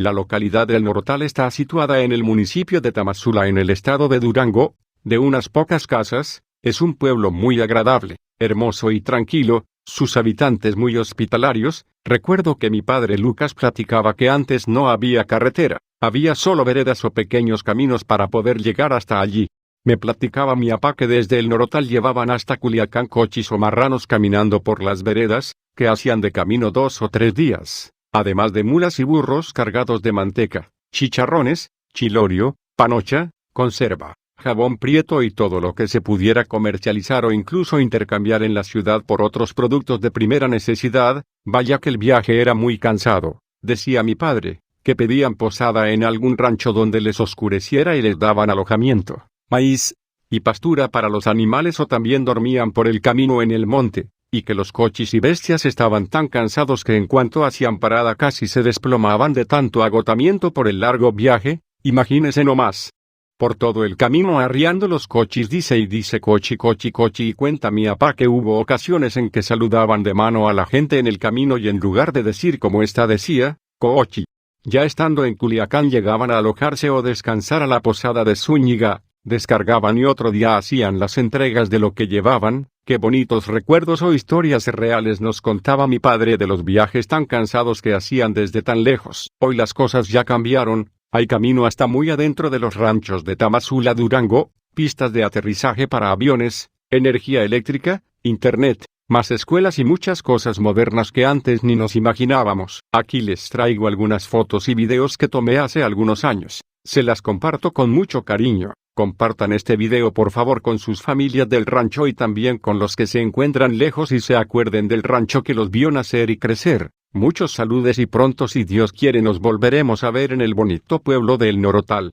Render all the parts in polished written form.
La localidad del Norotal está situada en el municipio de Tamazula en el estado de Durango, de unas pocas casas, es un pueblo muy agradable, hermoso y tranquilo, sus habitantes muy hospitalarios. Recuerdo que mi padre Lucas platicaba que antes no había carretera, había solo veredas o pequeños caminos para poder llegar hasta allí. Me platicaba mi papá que desde el Norotal llevaban hasta Culiacán cochis o marranos caminando por las veredas, que hacían de camino 2 o 3 días. Además de mulas y burros cargados de manteca, chicharrones, chilorio, panocha, conserva, jabón prieto y todo lo que se pudiera comercializar o incluso intercambiar en la ciudad por otros productos de primera necesidad. Vaya que el viaje era muy cansado, decía mi padre, que pedían posada en algún rancho donde les oscureciera y les daban alojamiento, maíz y pastura para los animales o también dormían por el camino en el monte, y que los cochis y bestias estaban tan cansados que en cuanto hacían parada casi se desplomaban de tanto agotamiento por el largo viaje. Imagínese nomás. Por todo el camino arriando los cochis dice y dice cochi cochi cochi y cuenta mi papá que hubo ocasiones en que saludaban de mano a la gente en el camino y en lugar de decir como esta decía, cochi. Ya estando en Culiacán llegaban a alojarse o descansar a la posada de Zúñiga, descargaban y otro día hacían las entregas de lo que llevaban. Qué bonitos recuerdos o historias reales nos contaba mi padre de los viajes tan cansados que hacían desde tan lejos. Hoy las cosas ya cambiaron, hay camino hasta muy adentro de los ranchos de Tamazula, Durango, pistas de aterrizaje para aviones, energía eléctrica, internet, más escuelas y muchas cosas modernas que antes ni nos imaginábamos. Aquí les traigo algunas fotos y videos que tomé hace algunos años. Se las comparto con mucho cariño. Compartan este video por favor con sus familias del rancho y también con los que se encuentran lejos y se acuerden del rancho que los vio nacer y crecer. Muchos saludes y pronto si Dios quiere nos volveremos a ver en el bonito pueblo del Norotal.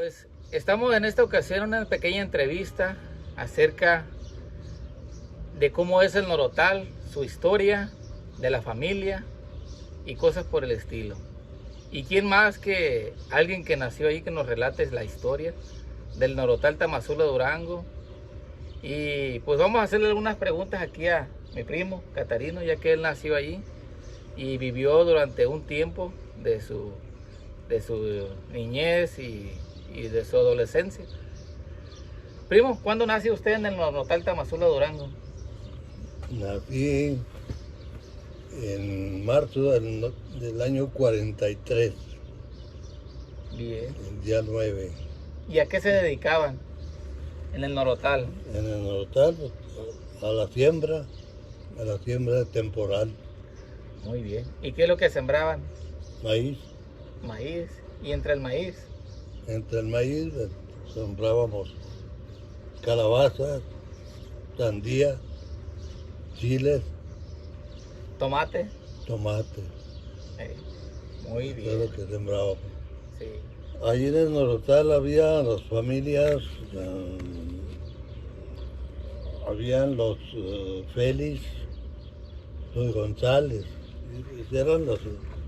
Pues estamos en esta ocasión en una pequeña entrevista acerca de cómo es el Norotal, su historia, de la familia y cosas por el estilo. ¿Y quién más que alguien que nació ahí que nos relate la historia del Norotal Tamazula Durango? Y pues vamos a hacerle algunas preguntas aquí a mi primo Catarino, ya que él nació allí y vivió durante un tiempo de su niñez y de su adolescencia. Primo, ¿cuándo nació usted en el Norotal Tamazula Durango? Nací en marzo del año 43, Bien. el día 9. ¿Y a qué se dedicaban en el Norotal? En el Norotal, a la siembra temporal, Muy bien. ¿Y qué es lo que sembraban? maíz. Maíz. ¿Y entre el maíz? Entre el maíz sembrábamos calabazas, sandía, chiles, ¿Tomate? tomate, Muy todo bien. lo que sembrábamos. Sí. Allí en el Norotal había las familias, habían los Félix, los González, eran las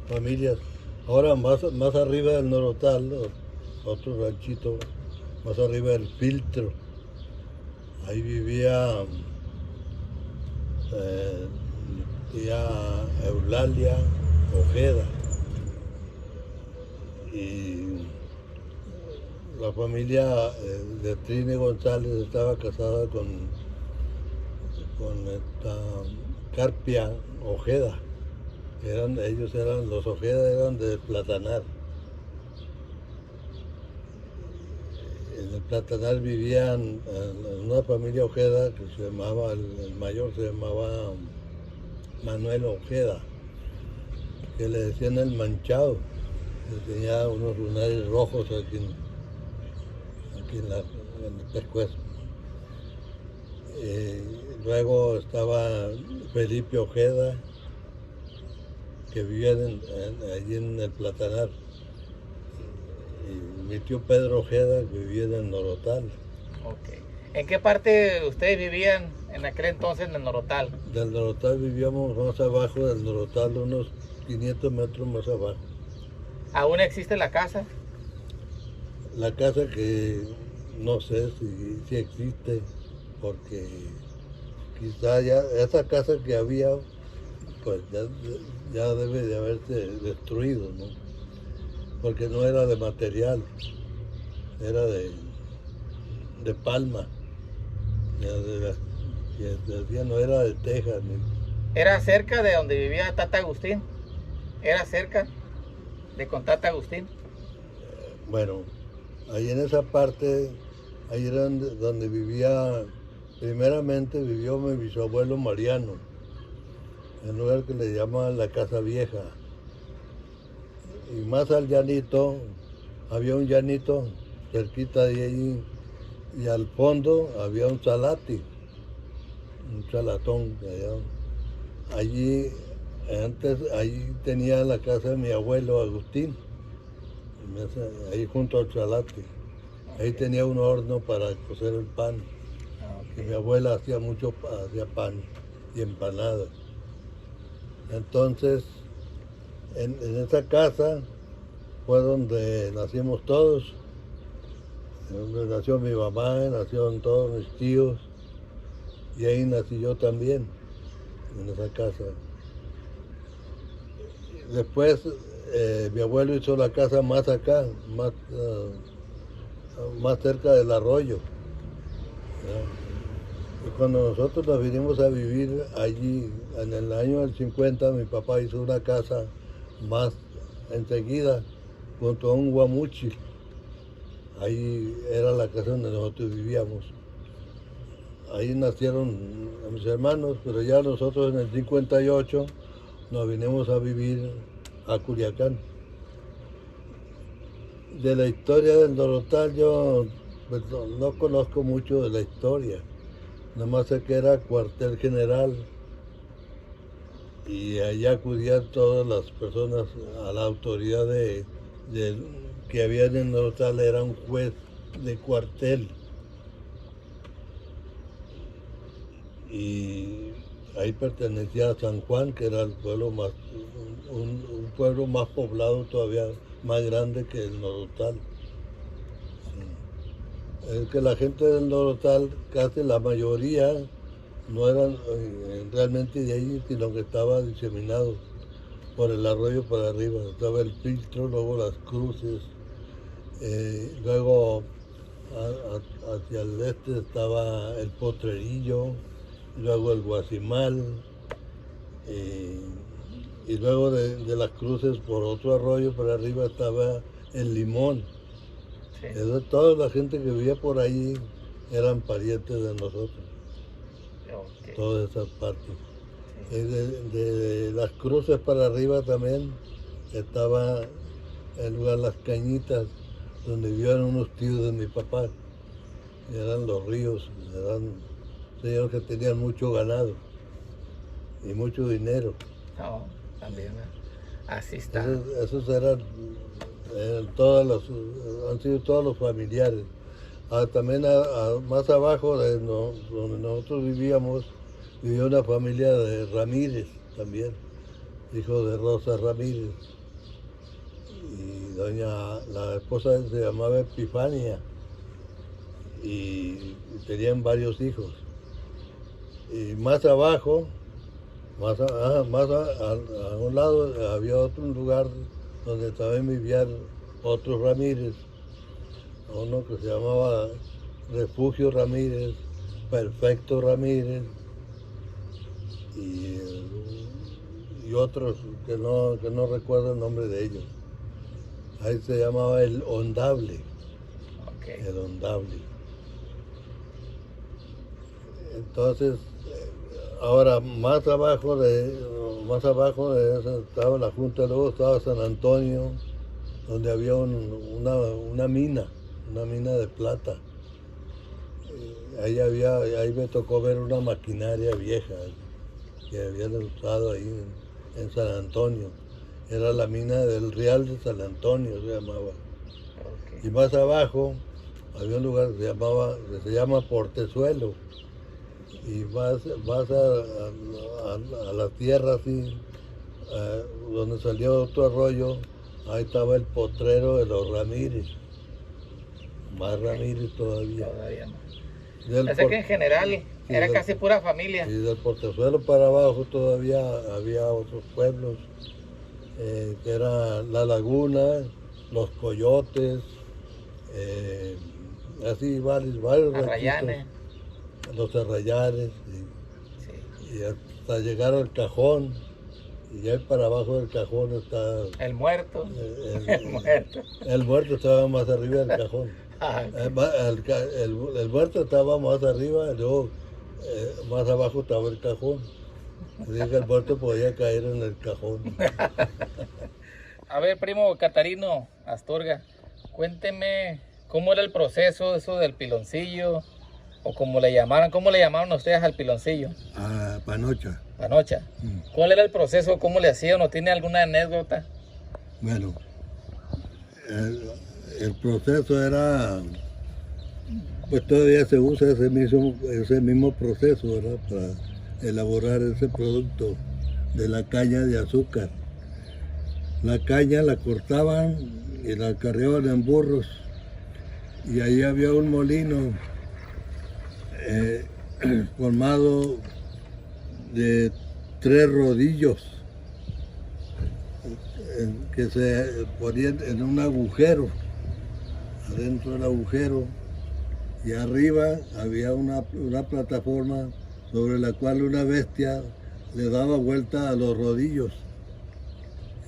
familias. Ahora más arriba del Norotal, otro ranchito, más arriba del Filtro, ahí vivía tía Eulalia Ojeda. Y la familia de Trine González estaba casada con esta Carpia Ojeda. Los Ojeda eran de Platanar. En el Platanar vivían una familia Ojeda que se llamaba, el mayor se llamaba Manuel Ojeda, que le decían el manchado. Tenía unos lunares rojos aquí en el pescuezo. Luego estaba Felipe Ojeda, que vivía allí en el Platanar. Y mi tío Pedro Ojeda, que vivía en el Norotal. Ok. ¿En qué parte ustedes vivían en aquel entonces en el Norotal? Del Norotal vivíamos más abajo del Norotal, unos 500 metros más abajo. ¿Aún existe la casa? La casa que no sé si existe, porque quizá ya esa casa que había, pues ya debe de haberse destruido, ¿no? Porque no era de material, era de palma, no era de teja. ¿Era cerca de donde vivía Tata Agustín? ¿Era cerca de con Tata Agustín? Bueno, ahí en esa parte, ahí era donde primeramente vivió mi bisabuelo Mariano, en un lugar que le llamaban la Casa Vieja. Y más al llanito, había un llanito cerquita de allí, y al fondo había un salatón allá. Allí tenía la casa de mi abuelo Agustín, ahí junto al salate. Ahí tenía un horno para cocer el pan. Okay. Y mi abuela hacía pan y empanadas. Entonces, en esa casa fue donde nacimos todos, donde nació mi mamá, nacieron todos mis tíos, y ahí nací yo también, en esa casa. Después mi abuelo hizo la casa más acá, más cerca del arroyo. Y cuando nosotros nos vinimos a vivir allí, en el año del 50, mi papá hizo una casa más enseguida, junto a un guamuchi. Ahí era la casa donde nosotros vivíamos. Ahí nacieron mis hermanos, pero ya nosotros en el 58 nos vinimos a vivir a Culiacán. De la historia del Norotal yo pues, no conozco mucho de la historia. Nada más sé que era cuartel general y allá acudían todas las personas a la autoridad que había en el Norotal era un juez de cuartel. Y ahí pertenecía a San Juan, que era el pueblo más, un pueblo más poblado todavía, más grande que el Norotal. Es que la gente del Norotal, casi la mayoría, no eran realmente de ahí, sino que estaba diseminado por el arroyo para arriba. Estaba el Filtro, luego las Cruces, luego hacia el este estaba el Potrerillo, luego el Guasimal, y luego de las Cruces por otro arroyo para arriba estaba el Limón. Sí. Toda la gente que vivía por ahí eran parientes de nosotros, Ok. todas esas partes. Sí. De las Cruces para arriba también estaba el lugar Las Cañitas, donde vivían unos tíos de mi papá. Eran los Ríos, eran señores que tenían mucho ganado y mucho dinero. No, también, así está. Esos eran todos han sido todos los familiares. También más abajo de donde nosotros vivíamos, vivía una familia de Ramírez también, hijo de Rosa Ramírez. Y la esposa se llamaba Epifania y tenían varios hijos. Y más abajo, a un lado había otro lugar donde también vivían otros Ramírez, uno que se llamaba Refugio Ramírez, Perfecto Ramírez y otros que no recuerdo el nombre de ellos. Ahí se llamaba el Hondable. Okay. El Hondable. Entonces, ahora más abajo de eso estaba la Junta, luego estaba San Antonio, donde había una mina de plata. Ahí me tocó ver una maquinaria vieja que habían usado ahí en San Antonio. Era la mina del Real de San Antonio, se llamaba. Okay. Y más abajo había un lugar que se llama Portezuelo. Y vas a la tierra así, donde salió otro arroyo, ahí estaba el potrero de los Ramírez. Más Ramírez todavía. Todavía no. Del Pensé que en general era casi pura familia. Y del Portezuelo para abajo todavía había otros pueblos, que era La Laguna, Los Coyotes, así varios Arrayanes. Los Arrayanes, Sí. y hasta llegar al Cajón, y ahí para abajo del Cajón está... El Muerto. El Muerto. El Muerto estaba más arriba del Cajón. Ah, El Muerto estaba más arriba, y luego más abajo estaba el Cajón. Así que el Muerto podía caer en el Cajón. A ver, primo Catarino Astorga, cuénteme cómo era el proceso eso del piloncillo, o cómo le llamaron ustedes al piloncillo. Panocha. Panocha. ¿Cuál era el proceso? ¿Cómo le hacían? ¿No tiene alguna anécdota? Bueno, el proceso era, pues todavía se usa ese mismo proceso, ¿verdad? Para elaborar ese producto de la caña de azúcar. La caña la cortaban y la carreaban en burros, y ahí había un molino formado de 3 rodillos que se ponían en un agujero, adentro del agujero, y arriba había una plataforma sobre la cual una bestia le daba vuelta a los rodillos,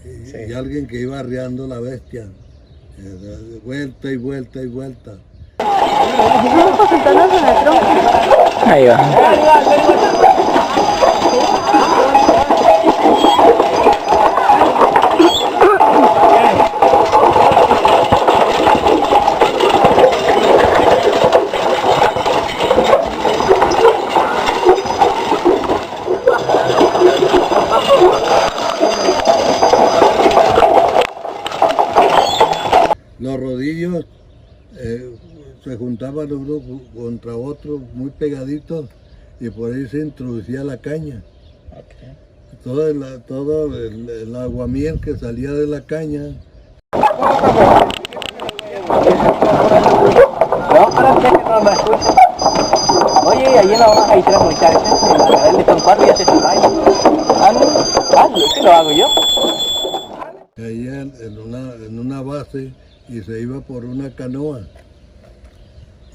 y alguien que iba arreando la bestia, de vuelta y vuelta y vuelta. Ahí va. Los ellos se juntaban uno contra otro muy pegaditos y por ahí se introducía la caña. Okay. Todo el aguamiel que salía de la caña. Oye, allí no vamos a ir a muchachas, a verle con cuatro y hace su baile. Hazlo, ¿qué lo hago yo? Ahí en una base y se iba por una canoa.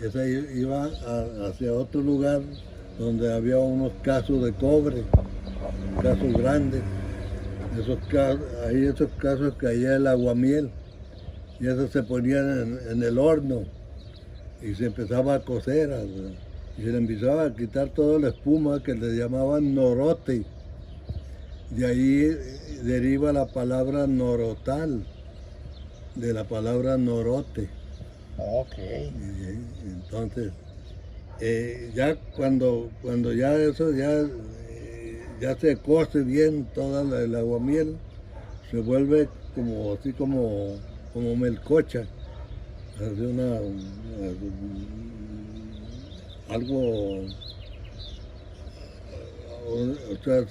Esa iba hacia otro lugar donde había unos casos de cobre, casos grandes. Esos casos caía el aguamiel y esos se ponían en el horno y se empezaba a cocer y se le empezaba a quitar toda la espuma que le llamaban norote. De ahí deriva la palabra norotal, de la palabra norote. Ok. Entonces, ya cuando ya eso ya se cose bien toda el aguamiel, se vuelve como así como melcocha, hace algo, o sea,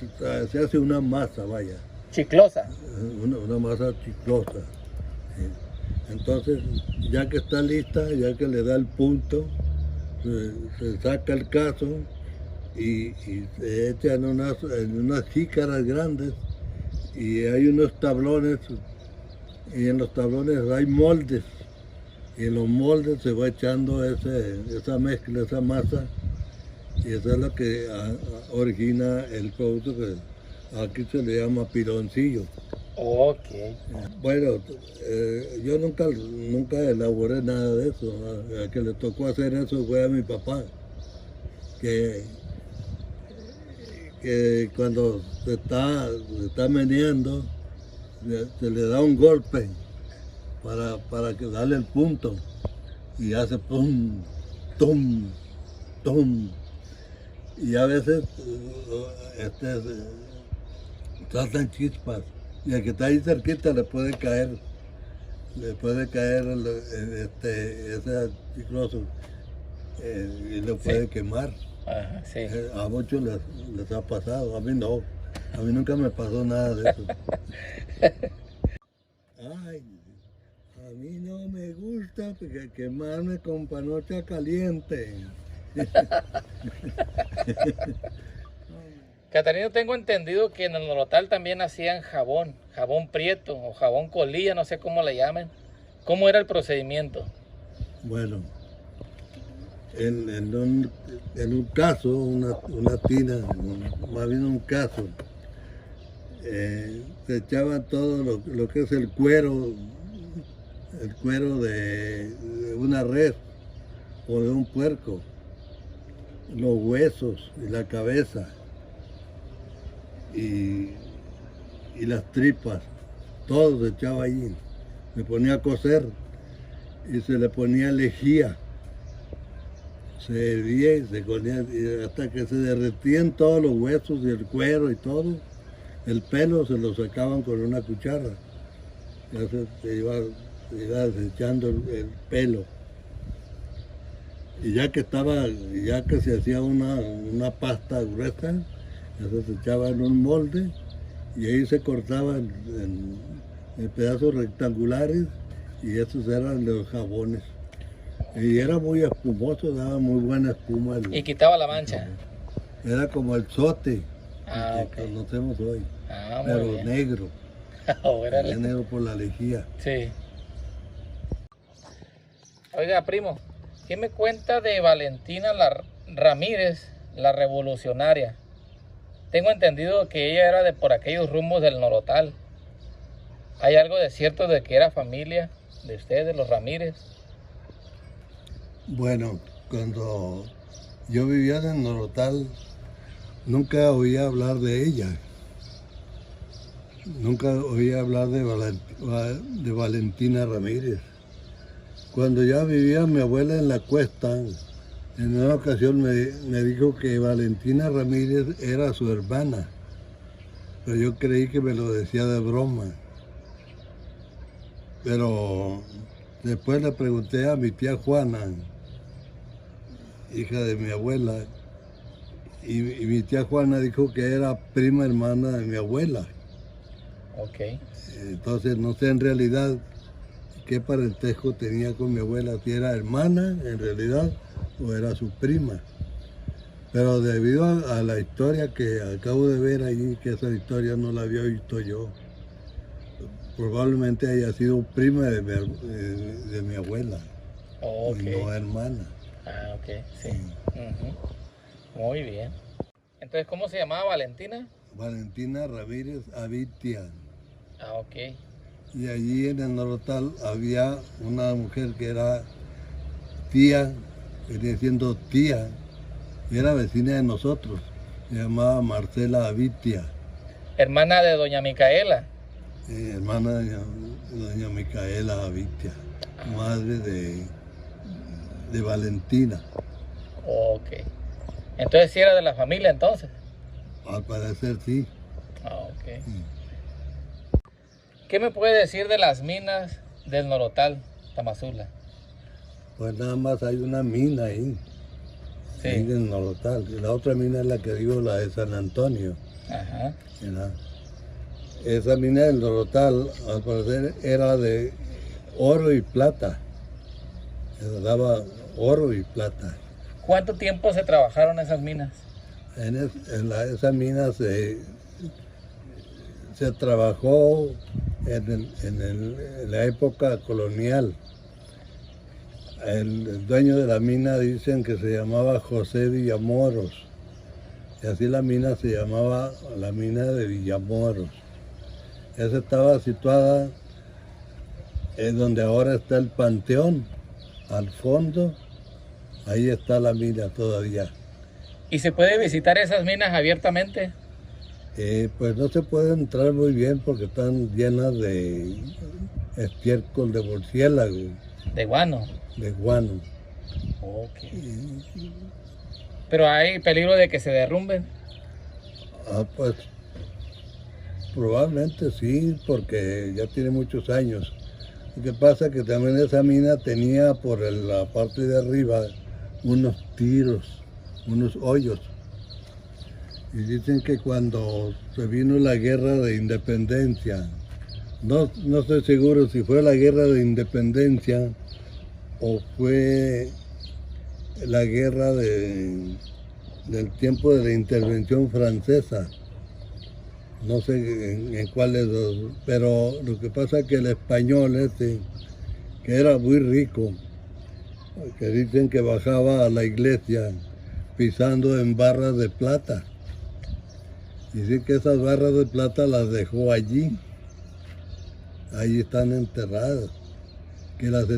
se hace una masa, vaya. Chiclosa. Una masa chiclosa. Entonces, ya que está lista, ya que le da el punto, se saca el caso y se echa en unas jícaras grandes y hay unos tablones y en los tablones hay moldes y en los moldes se va echando esa mezcla, esa masa y eso es lo que origina el producto que aquí se le llama piloncillo. Ok. Bueno, yo nunca elaboré nada de eso. El que le tocó hacer eso fue a mi papá, que cuando se está meneando, se le da un golpe para que darle el punto y hace pum, tum, tum. Y a veces saltan chispas y el que está ahí cerquita le puede caer ese chicloso y le puede quemar. Ajá, sí. A muchos les ha pasado, a mí no, a mí nunca me pasó nada de eso. Ay, a mí no me gusta quemarme con panocha caliente. Catarino, tengo entendido que en el norotal también hacían jabón prieto o jabón colilla, no sé cómo le llamen. ¿Cómo era el procedimiento? Bueno, en un caso, una tina, más bien un caso, se echaban todo lo que es el cuero de una res o de un puerco, los huesos y la cabeza y las tripas, todo se echaba ahí, se ponía a cocer y se le ponía lejía, se hervía y se ponía hasta que se derretían todos los huesos y el cuero y todo, el pelo se lo sacaban con una cuchara, ya se iba desechando el pelo. Y ya que se hacía una pasta gruesa, ya se echaba en un molde y ahí se cortaban en pedazos rectangulares y esos eran los jabones. Y era muy espumoso, daba muy buena espuma. Y quitaba la mancha. Era como el sote que conocemos hoy, muy pero bien. negro. Órale. Negro por la lejía. Sí. Oiga, primo, ¿qué me cuenta de Valentina Ramírez, la revolucionaria? Tengo entendido que ella era de por aquellos rumbos del norotal. ¿Hay algo de cierto de que era familia de ustedes, los Ramírez? Bueno, cuando yo vivía en el norotal, nunca oía hablar de ella. Nunca oía hablar de Valentina Ramírez. Cuando ya vivía mi abuela en la cuesta, en una ocasión me dijo que Valentina Ramírez era su hermana, pero yo creí que me lo decía de broma. Pero Después le pregunté a mi tía Juana, hija de mi abuela, y mi tía Juana dijo que era prima hermana de mi abuela. Ok. Entonces no sé en realidad qué parentesco tenía con mi abuela, si era hermana en realidad o era su prima. Pero debido a la historia que acabo de ver allí, que esa historia no la había visto yo, probablemente haya sido prima de mi abuela, Ok. y no hermana. Ah, ok, sí. Ujú. Muy bien. Entonces, ¿cómo se llamaba Valentina? Valentina Ramírez Avitia. Ah, ok. Y allí en el Norotal había una mujer que era tía, venía siendo tía, y era vecina de nosotros. Se llamaba Marcela Avitia, Hermana de doña Micaela. hermana de doña Micaela Avitia, madre de Valentina. Ok. Entonces, ¿sí era de la familia entonces? Al parecer sí. Ah, ok. ¿Qué me puede decir de las minas del Norotal, Tamazula? Pues nada más hay una mina ahí, Sí. ahí en el Norotal. Y la otra mina es la que digo, la de San Antonio. Ajá. ¿Verdad? Esa mina del Norotal, al parecer, era de oro y plata. Daba oro y plata. ¿Cuánto tiempo se trabajaron esas minas? Esa mina se trabajó en la época colonial. El dueño de la mina dicen que se llamaba José Villamoros. Y así la mina se llamaba la mina de Villamoros. Esa estaba situada en donde ahora está el Panteón, al fondo. Ahí está la mina todavía. ¿Y se puede visitar esas minas abiertamente? Pues no se puede entrar muy bien porque están llenas de estiércol de murciélago, De guano. de guano. Ok. Pero hay peligro de que se derrumben. Pues probablemente sí, porque ya tiene muchos años. Lo que pasa es que también esa mina tenía por la parte de arriba unos tiros, unos hoyos. Y dicen que cuando se vino la guerra de independencia, no estoy seguro si fue la guerra de independencia o fue la guerra del tiempo de la intervención francesa. No sé en cuáles dos, pero lo que pasa es que el español que era muy rico, que dicen que bajaba a la iglesia pisando en barras de plata. Dicen que esas barras de plata las dejó allí. Ahí están enterradas. Que las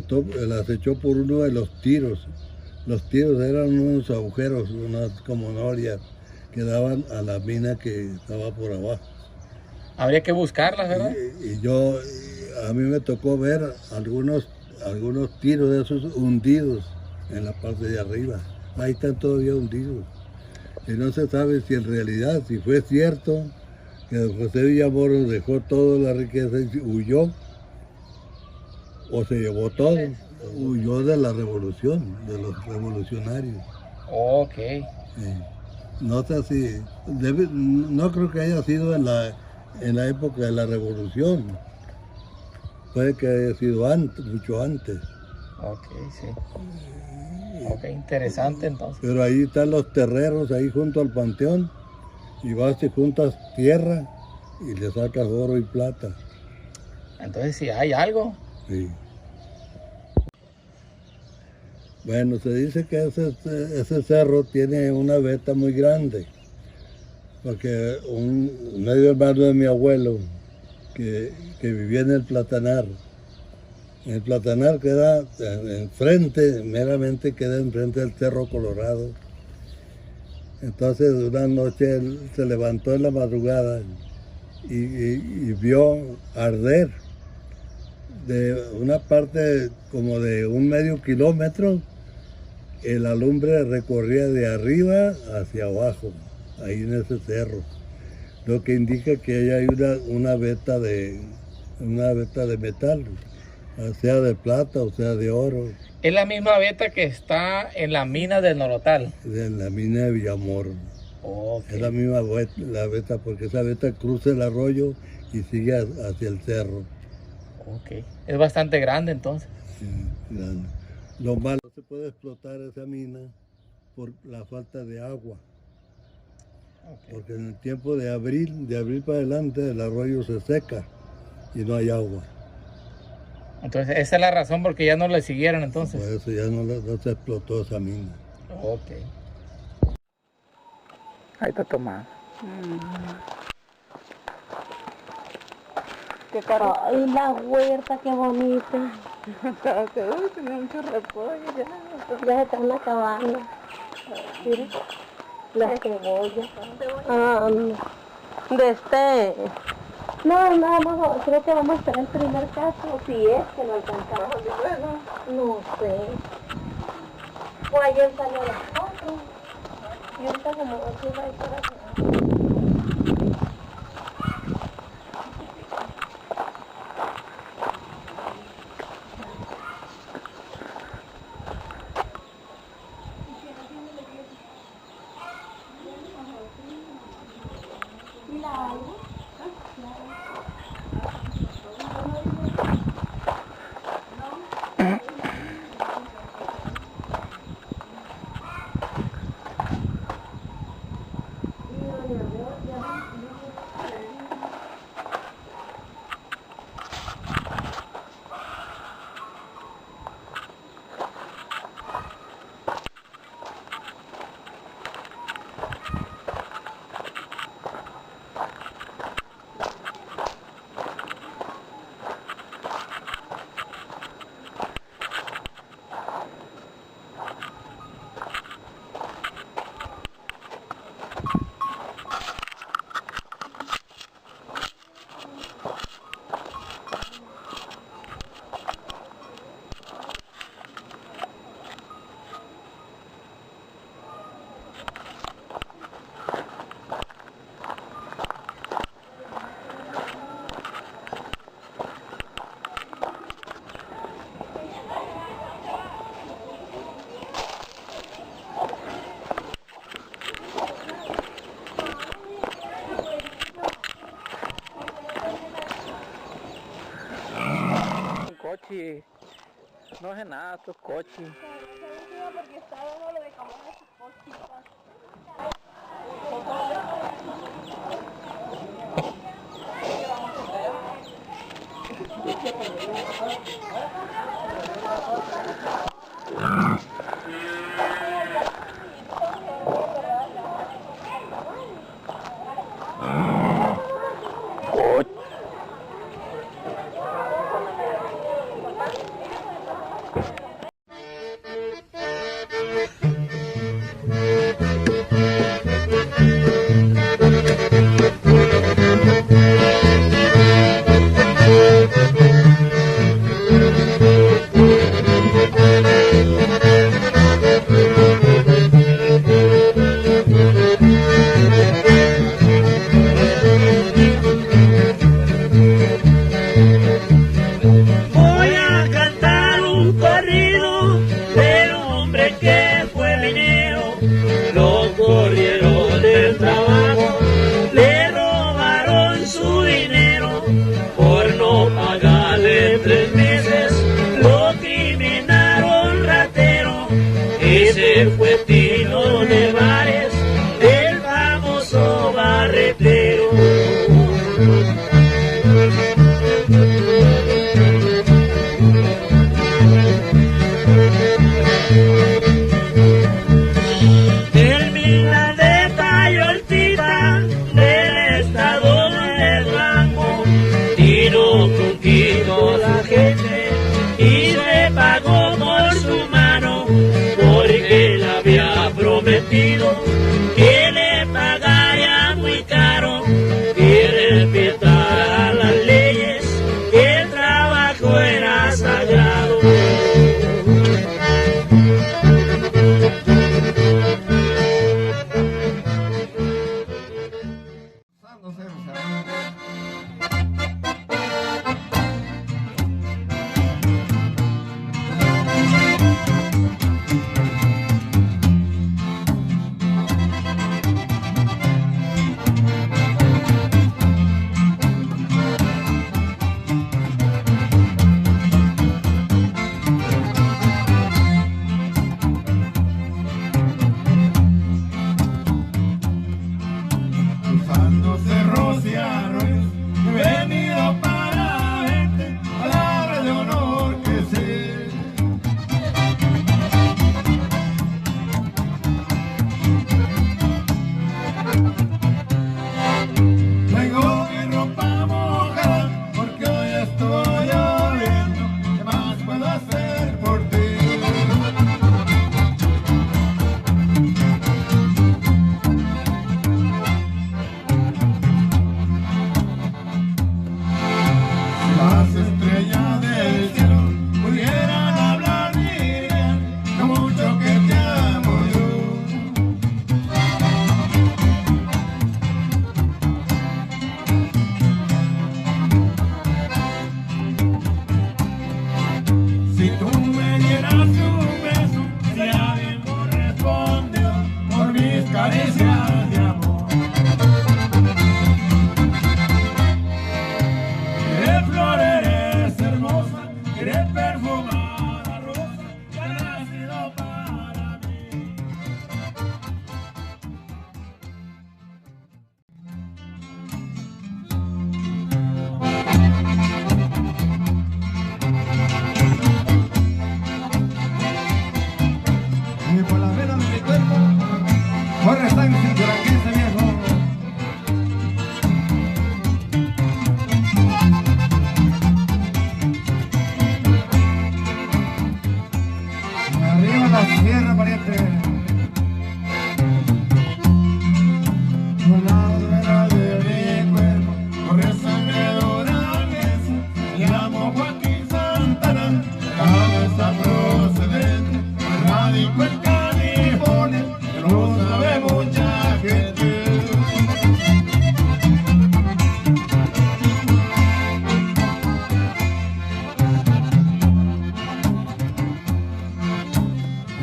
echó por uno de los tiros. Los tiros eran unos agujeros, unas como norias que daban a la mina que estaba por abajo. Habría que buscarlas, ¿verdad? A mí me tocó ver algunos tiros de esos hundidos en la parte de arriba. Ahí están todavía hundidos. Y no se sabe si en realidad, si fue cierto que don José Villamoros dejó toda la riqueza y huyó, o se llevó todo, huyó de la revolución, de los revolucionarios. Ok. No sé si, no creo que haya sido en la época de la revolución, puede que haya sido antes, mucho antes. Ok, sí. Ok, interesante entonces. Pero ahí están los terreros, ahí junto al panteón, y vas y juntas tierra y le sacas oro y plata. Entonces, si hay algo. Sí. Bueno, se dice que ese cerro tiene una veta muy grande, porque un medio hermano de mi abuelo, que vivía en el Platanar queda enfrente, meramente queda enfrente del Cerro Colorado. Entonces una noche él se levantó en la madrugada y vio arder de una parte como de un medio kilómetro. La lumbre recorría de arriba hacia abajo, ahí en ese cerro, lo que indica que ahí hay una veta de metal. sea de plata o sea de oro, Es la misma veta que está en la mina del Norotal. de la mina de Villamor. Ok. Es la misma la veta, porque esa veta cruza el arroyo y sigue hacia el cerro. Ok. Es bastante grande entonces. Sí, grande. Lo malo, no se puede explotar esa mina por la falta de agua. Ok. Porque en el tiempo de abril para adelante, el arroyo se seca y no hay agua. Entonces esa es la razón por que ya no le siguieron entonces. Por eso ya no se explotó esa mina. Ok. Ahí está tomando. Qué caro. Ay, la huerta, qué bonita. Tenía mucho repollo ya. Ya se están acabando. Mira, las cebollas. No, nada más, creo que vamos a esperar el primer caso, si es que lo alcanzamos. No sé. Pues ayer salió a las 4. Y ahorita como aquí va a estar Coche. No hace nada, estos coches. Porque está dando lo de comer a sus cositas. Voy a cantar un corrido del hombre que fue minero. Lo corrieron del trabajo, le robaron su dinero. Por no pagarle 3 meses, lo criminaron ratero. Ese fue Tino Nevares, el famoso barretero. Termina de Tayoltita, del estado de Durango. Tino conquistó la gente y le pagó por su mano, porque le había prometido que le pagaría muy caro y respetara las leyes, que el trabajo era sagrado. la sierra, pariente. Con la rueda de mi cuerpo, corre sangre duranguense. Me llamo Joaquín Santana, cabeza procedente. Radico en California, que no sabe mucha gente.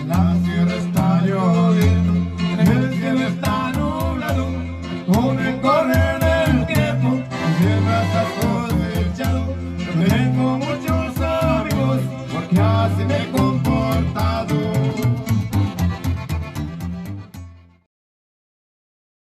La sierra está lloviendo, el cielo está nublado, con el correr del tiempo, siembra está cosechado. Yo tengo muchos amigos, porque así me